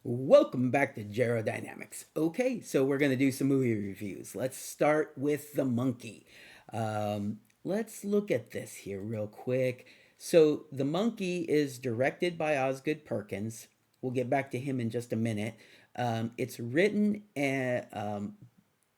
Welcome back to Dynamics. Okay, so we're going to do some movie reviews. Let's start with The Monkey. Let's look at this here real quick. So, The Monkey is directed by Osgood Perkins. We'll get back to him in just a minute. It's written, the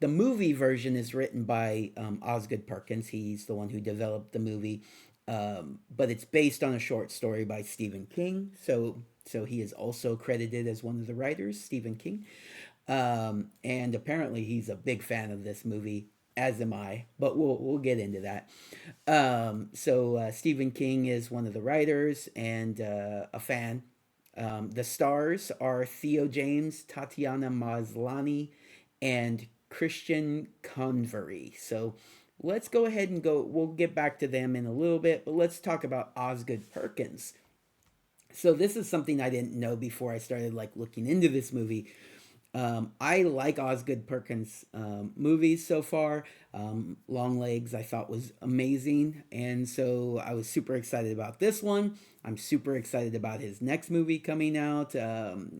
movie version is written by Osgood Perkins. He's the one who developed the movie, but it's based on a short story by Stephen King. So he is also credited as one of the writers, Stephen King. And apparently he's a big fan of this movie, as am I. But we'll get into that. Stephen King is one of the writers and a fan. The stars are Theo James, Tatiana Maslany, and Christian Convery. So let's go ahead and go. We'll get back to them in a little bit, but let's talk about Osgood Perkins. So this is something I didn't know before I started looking into this movie. I like Osgood Perkins' movies so far. Long Legs I thought was amazing, and so I was super excited about this one. I'm super excited about his next movie coming out,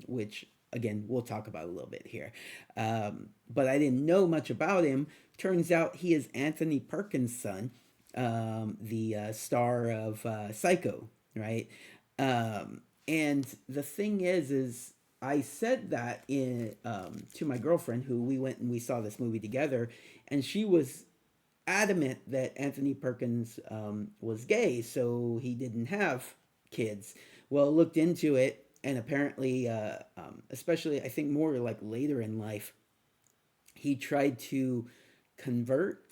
which again we'll talk about a little bit here. But I didn't know much about him. Turns out he is Anthony Perkins' son, the star of Psycho, right? And the thing is I said that in to my girlfriend, who we went and we saw this movie together, and she was adamant that Anthony Perkins was gay, so he didn't have kids. Well, looked into it, and apparently, especially I think more like later in life, he tried to convert,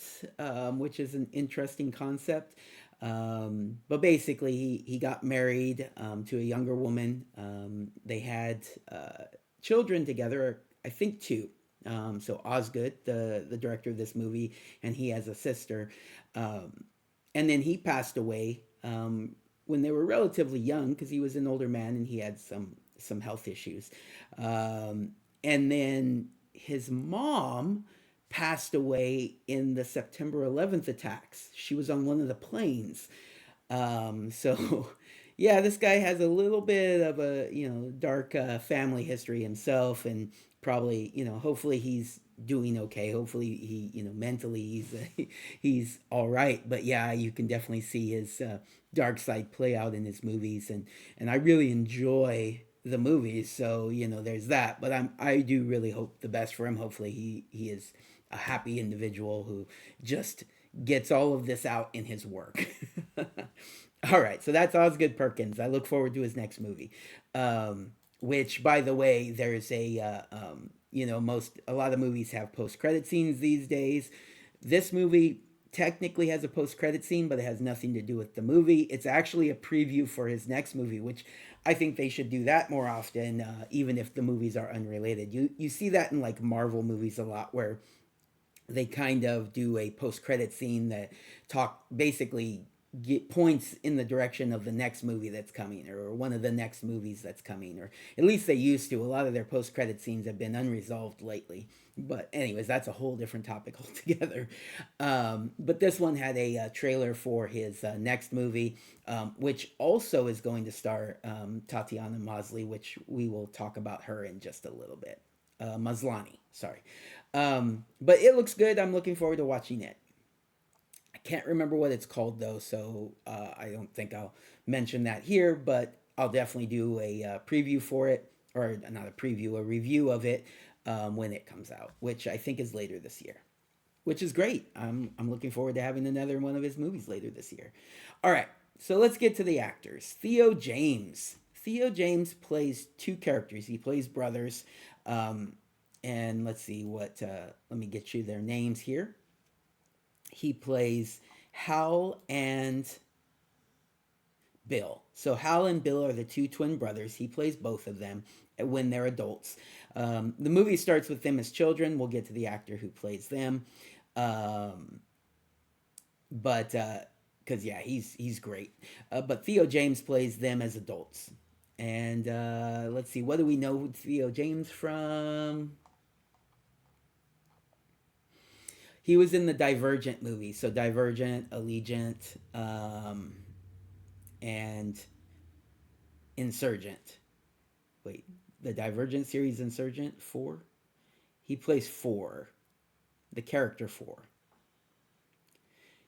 which is an interesting concept. But basically, he got married to a younger woman. They had children together, I think two. So Osgood, the director of this movie, and he has a sister. And then he passed away when they were relatively young because he was an older man and he had some health issues. And then his mom passed away in the September 11th attacks. She was on one of the planes. So yeah, this guy has a little bit of a dark family history himself, and probably hopefully he's doing okay. Hopefully he mentally he's all right. But yeah, you can definitely see his dark side play out in his movies, and I really enjoy the movies. So there's that. But I do really hope the best for him. Hopefully he is a happy individual who just gets all of this out in his work. All right, so that's Osgood Perkins. I look forward to his next movie. Which, by the way, there's most a lot of movies have post credit scenes these days. This movie technically has a post credit scene, but it has nothing to do with the movie. It's actually a preview for his next movie, which I think they should do that more often, even if the movies are unrelated. You see that in like Marvel movies a lot, where they kind of do a post credit scene that talk basically get points in the direction of the next movie that's coming, or one of the next movies that's coming, or at least they used to. A lot of their post credit scenes have been unresolved lately, but anyways, that's a whole different topic altogether. But this one had a trailer for his next movie, which also is going to star Tatiana Maslany, which we will talk about her in just a little bit. Maslany, sorry. But it looks good. I'm looking forward to watching it. I can't remember what it's called though, so I don't think I'll mention that here. But I'll definitely do a preview for it, or not a preview, a review of it when it comes out, which I think is later this year. Which is great. I'm looking forward to having another one of his movies later this year. All right, so let's get to the actors. Theo James. Theo James plays two characters. He plays brothers. Um, and let's see what. Let me get you their names here. He plays Hal and Bill. So Hal and Bill are the two twin brothers. He plays both of them when they're adults. The movie starts with them as children. We'll get to the actor who plays them, um, but because yeah, he's great. But Theo James plays them as adults. And let's see, what do we know Theo James from? He was in the Divergent movie, so Divergent, Allegiant, and Insurgent. Wait, the Divergent series Insurgent 4. He plays 4, the character 4.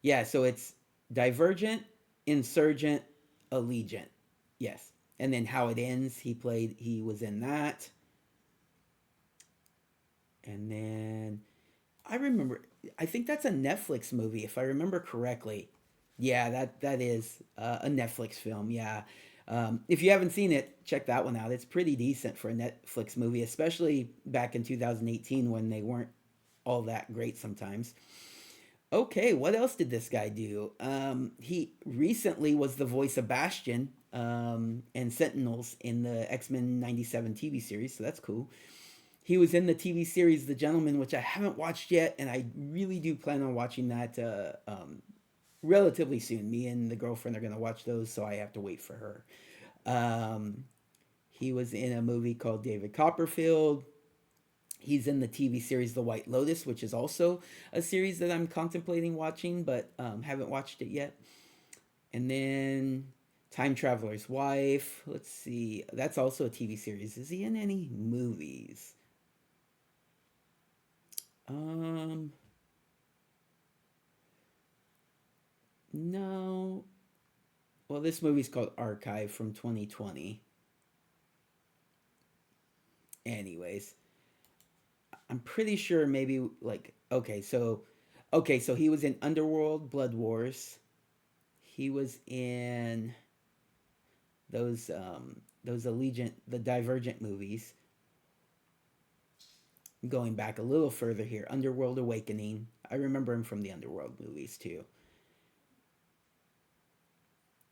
Yeah, so it's Divergent, Insurgent, Allegiant. Yes. And then How It Ends, he was in that. And then I remember, I think that's a Netflix movie, if I remember correctly. Yeah, that is a Netflix film. Yeah, if you haven't seen it, check that one out. It's pretty decent for a Netflix movie, especially back in 2018 when they weren't all that great sometimes. Okay, what else did this guy do? He recently was the voice of Bastion and Sentinels in the X-Men 97 TV series, so that's cool. He was in the TV series The Gentleman, which I haven't watched yet, and I really do plan on watching that relatively soon. Me and the girlfriend are going to watch those, so I have to wait for her. Um, he was in a movie called David Copperfield. He's in the TV series The White Lotus, which is also a series that I'm contemplating watching, but haven't watched it yet. And then Time Traveler's Wife. Let's see. That's also a TV series. Is he in any movies? Um, no. Well, this movie's called Archive from 2020. Anyways, I'm pretty sure maybe like okay, so he was in Underworld Blood Wars. He was in those Allegiant the Divergent movies. Going back a little further here, Underworld Awakening. I remember him from the Underworld movies too.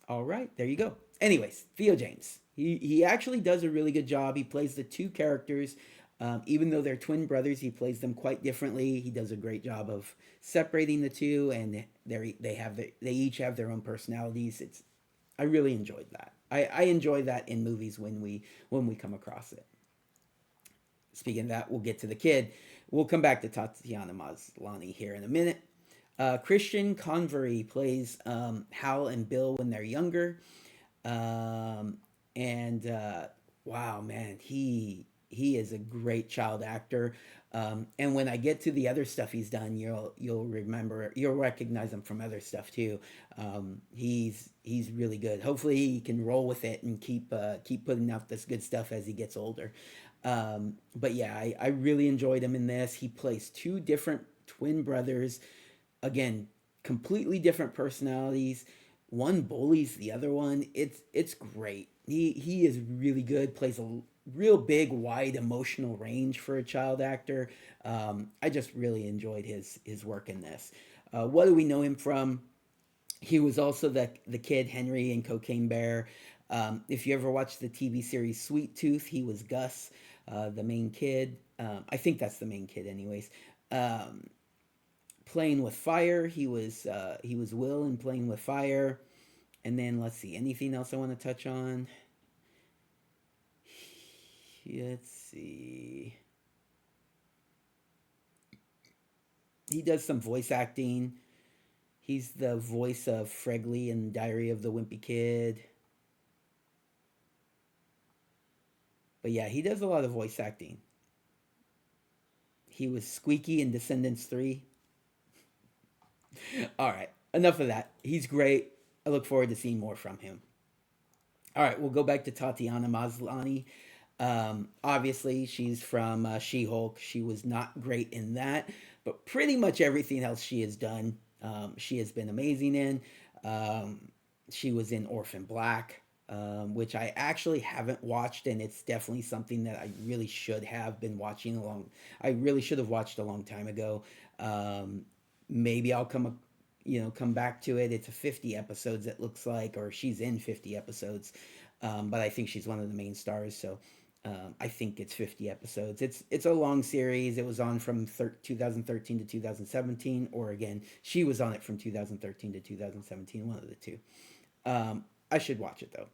All right, there you go. Anyways, Theo James. He actually does a really good job. He plays the two characters, even though they're twin brothers. He plays them quite differently. He does a great job of separating the two, and they each have their own personalities. It's I really enjoyed that. I enjoy that in movies when we come across it. Speaking of that, we'll get to the kid. We'll come back to Tatiana Maslany here in a minute. Christian Convery plays Hal and Bill when they're younger. Um, and wow, man, he is a great child actor. And when I get to the other stuff he's done, you'll recognize him from other stuff too. He's really good. Hopefully, he can roll with it and keep putting out this good stuff as he gets older. But yeah, I really enjoyed him in this. He plays two different twin brothers. Again, completely different personalities. One bullies the other one. It's great. He is really good. Plays a real big, wide emotional range for a child actor. I just really enjoyed his work in this. What do we know him from? He was also the kid Henry in Cocaine Bear. If you ever watched the TV series Sweet Tooth, he was Gus, the main kid. I think that's the main kid, anyways. Um, Playing with Fire, he was Will in Playing with Fire. And then let's see, anything else I want to touch on? Let's see. He does some voice acting. He's the voice of Fregley in Diary of the Wimpy Kid. But yeah, he does a lot of voice acting. He was Squeaky in Descendants 3. All right, enough of that. He's great. I look forward to seeing more from him. All right, we'll go back to Tatiana Maslany. Obviously, she's from She Hulk. She was not great in that, but pretty much everything else she has done, she has been amazing in. Um, she was in Orphan Black, which I actually haven't watched, and it's definitely something that I really should have been watching along. I really should have watched a long time ago. Maybe I'll come back to it. It's a 50 episodes. It looks like, or she's in 50 episodes. But I think she's one of the main stars, so I think it's 50 episodes. It's a long series. It was on from 2013 to 2017, or again, she was on it from 2013 to 2017. One of the two. I should watch it though.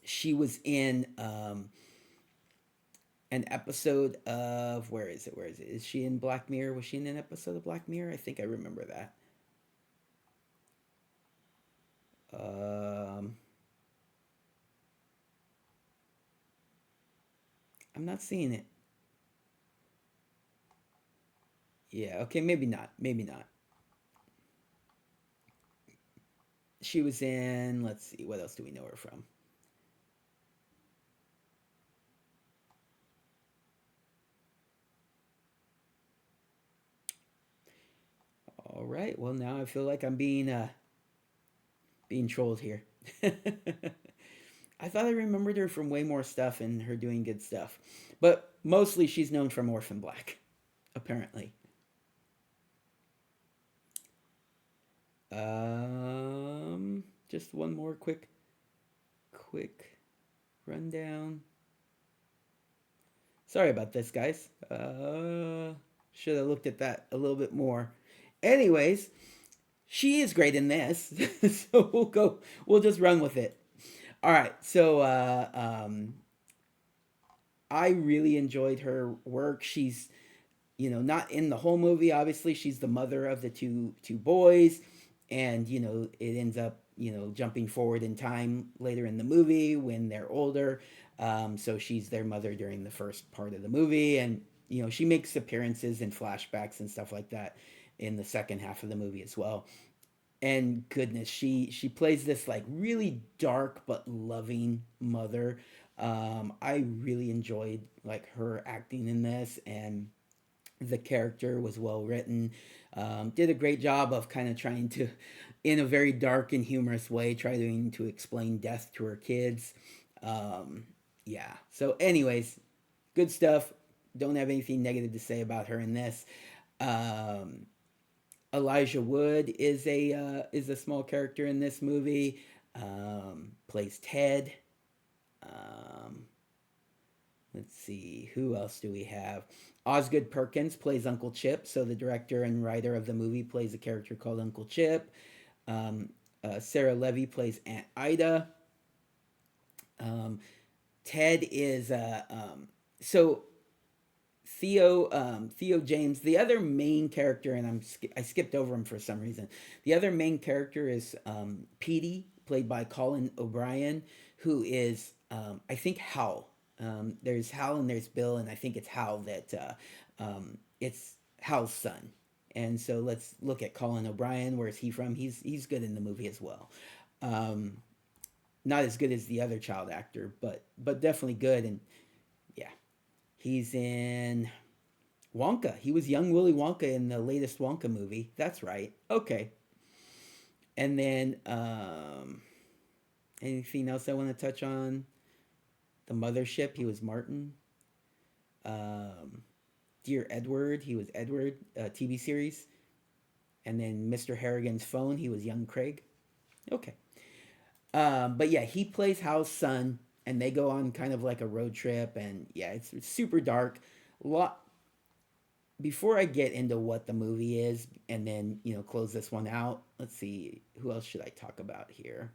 She was in an episode of where is it? Where is it? Is she in Black Mirror? Was she in an episode of Black Mirror? I think I remember that. Um, I'm not seeing it. Yeah, okay, maybe not. Maybe not. She was in, let's see, what else do we know her from? All right, well, now I feel like I'm being trolled here. I thought I remembered her from way more stuff and her doing good stuff. But mostly she's known from Orphan Black, apparently. Just one more quick rundown. Sorry about this, guys. Should have looked at that a little bit more. Anyways, she is great in this, so we'll go. We'll just run with it. All right. So I really enjoyed her work. She's not in the whole movie. Obviously, she's the mother of the two boys, and it ends up jumping forward in time later in the movie when they're older. So she's their mother during the first part of the movie, and she makes appearances and flashbacks and stuff like that in the second half of the movie as well. And goodness, she plays this like really dark but loving mother. I really enjoyed like her acting in this, and the character was well written. Did a great job of kind of trying to, in a very dark and humorous way, trying to explain death to her kids. Um, yeah. So, anyways, good stuff. Don't have anything negative to say about her in this. Um, Elijah Wood is a small character in this movie. Plays Ted. Um, let's see, who else do we have? Osgood Perkins plays Uncle Chip. So the director and writer of the movie plays a character called Uncle Chip. Um, Sarah Levy plays Aunt Ida. Um, Ted is so Theo James, the other main character, and I skipped over him for some reason. The other main character is Petey, played by Colin O'Brien, who is I think Hal. There's Hal and there's Bill, and I think it's Hal that it's Hal's son. And so let's look at Colin O'Brien. Where's he from? He's good in the movie as well. Um, Not as good as the other child actor, but definitely good. And yeah, he's in Wonka. He was young Willy Wonka in the latest Wonka movie. That's right. Okay. And then anything else I want to touch on? The Mothership. He was Martin. Um, Dear Edward. He was Edward. TV series. And then Mr. Harrigan's Phone. He was young Craig. Okay. But yeah, he plays Hal's son, and they go on kind of like a road trip, and yeah, it's super dark. Lot Before I get into what the movie is, and then close this one out. Let's see, who else should I talk about here?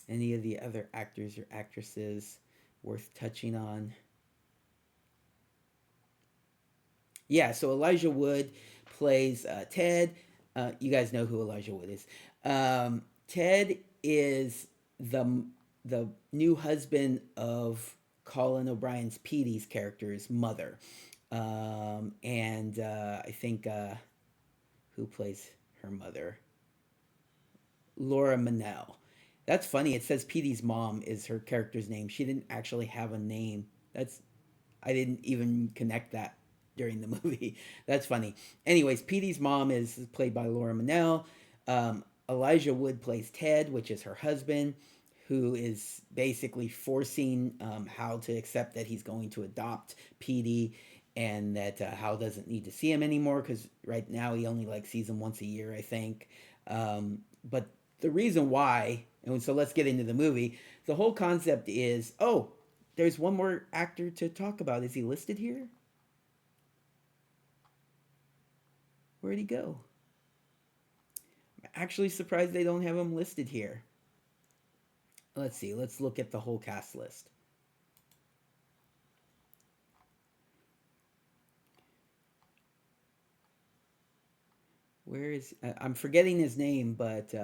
Any of the other actors or actresses worth touching on? Yeah, so Elijah Wood plays Ted. You guys know who Elijah Wood is. Ted is the new husband of Colin O'Brien's Petey's character's mother, and I think who plays her mother? Laura Manel. That's funny. It says Petey's mom is her character's name. She didn't actually have a name. That's I didn't even connect that during the movie. That's funny. Anyways, Petey's mom is played by Laura Manel. Elijah Wood plays Ted, which is her husband, who is basically forcing Hal to accept that he's going to adopt Petey, and that Hal doesn't need to see him anymore because right now he only like sees him once a year, I think. But the reason why, and so let's get into the movie. The whole concept is, oh, there's one more actor to talk about. Is he listed here? Where'd he go? I'm actually surprised they don't have him listed here. Let's see. Let's look at the whole cast list. Where is I'm forgetting his name, but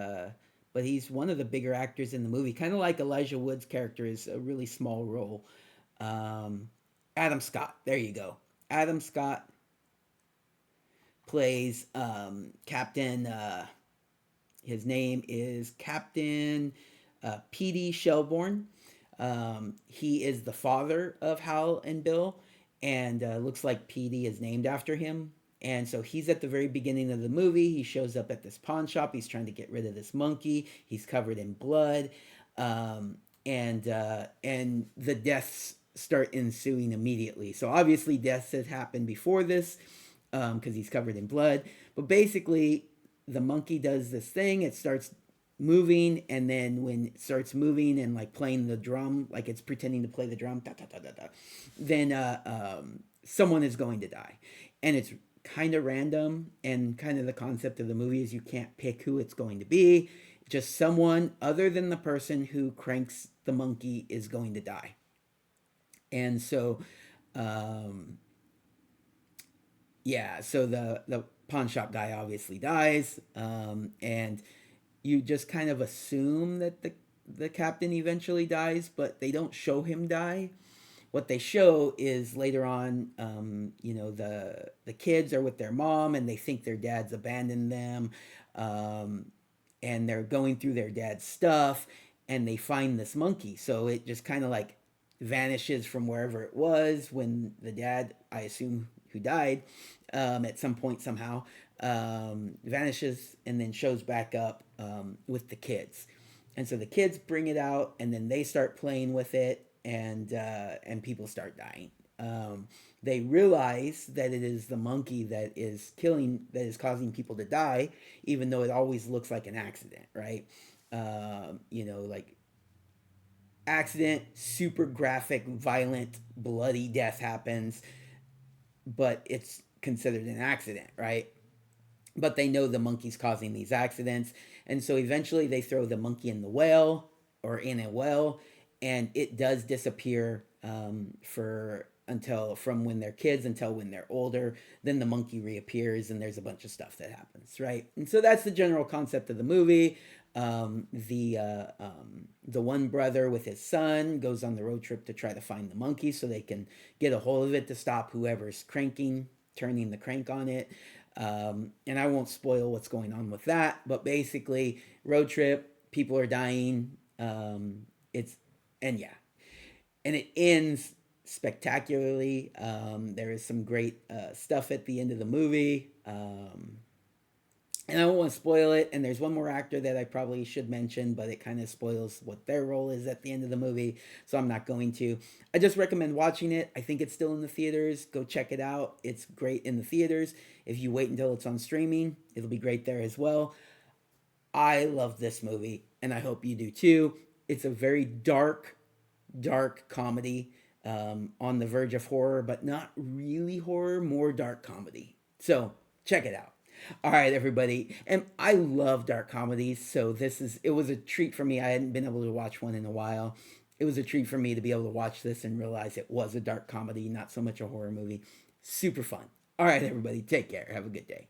he's one of the bigger actors in the movie. Kind of like Elijah Wood's character is a really small role. Um, Adam Scott. There you go. Adam Scott plays Captain. His name is Captain Petey Shelbourne. He is the father of Hal and Bill, and looks like Petey is named after him. And so he's at the very beginning of the movie. He shows up at this pawn shop. He's trying to get rid of this monkey. He's covered in blood, and the deaths start ensuing immediately. So obviously deaths had happened before this, because he's covered in blood. But basically, the monkey does this thing. It starts moving, and then when it starts moving and like playing the drum, like it's pretending to play the drum, da, da, da, da, da, then someone is going to die, and it's kind of random. And kind of the concept of the movie is you can't pick who it's going to be. Just someone other than the person who cranks the monkey is going to die. And so um, yeah, so the pawn shop guy obviously dies, and you just kind of assume that the captain eventually dies, but they don't show him die. What they show is later on, the kids are with their mom and they think their dad's abandoned them, um, and they're going through their dad's stuff, and they find this monkey. So it just kind of like vanishes from wherever it was when the dad, I assume, who died, at some point somehow, vanishes and then shows back up, with the kids. And so the kids bring it out, and then they start playing with it, and people start dying. They realize that it is the monkey that is causing people to die, even though it always looks like an accident, right? Like accident, super graphic, violent, bloody death happens, but it's considered an accident, right? But they know the monkey's causing these accidents, and so eventually they throw the monkey in the well, or in a well, and it does disappear, for until from when they're kids until when they're older. Then the monkey reappears, and there's a bunch of stuff that happens, right? And so that's the general concept of the movie. The one brother with his son goes on the road trip to try to find the monkey so they can get a hold of it to stop whoever's turning the crank on it. And I won't spoil what's going on with that, but basically, road trip, people are dying. It's and yeah, and it ends spectacularly. There is some great stuff at the end of the movie. And I won't want to spoil it. And there's one more actor that I probably should mention, but it kind of spoils what their role is at the end of the movie, so I'm not going to. I just recommend watching it. I think it's still in the theaters. Go check it out. It's great in the theaters. If you wait until it's on streaming, it'll be great there as well. I love this movie, and I hope you do too. It's a very dark, dark comedy, on the verge of horror, but not really horror, more dark comedy. So check it out. All right, everybody. And I love dark comedies, so it was a treat for me. I hadn't been able to watch one in a while. It was a treat for me to be able to watch this and realize it was a dark comedy, not so much a horror movie. Super fun. All right, everybody. Take care. Have a good day.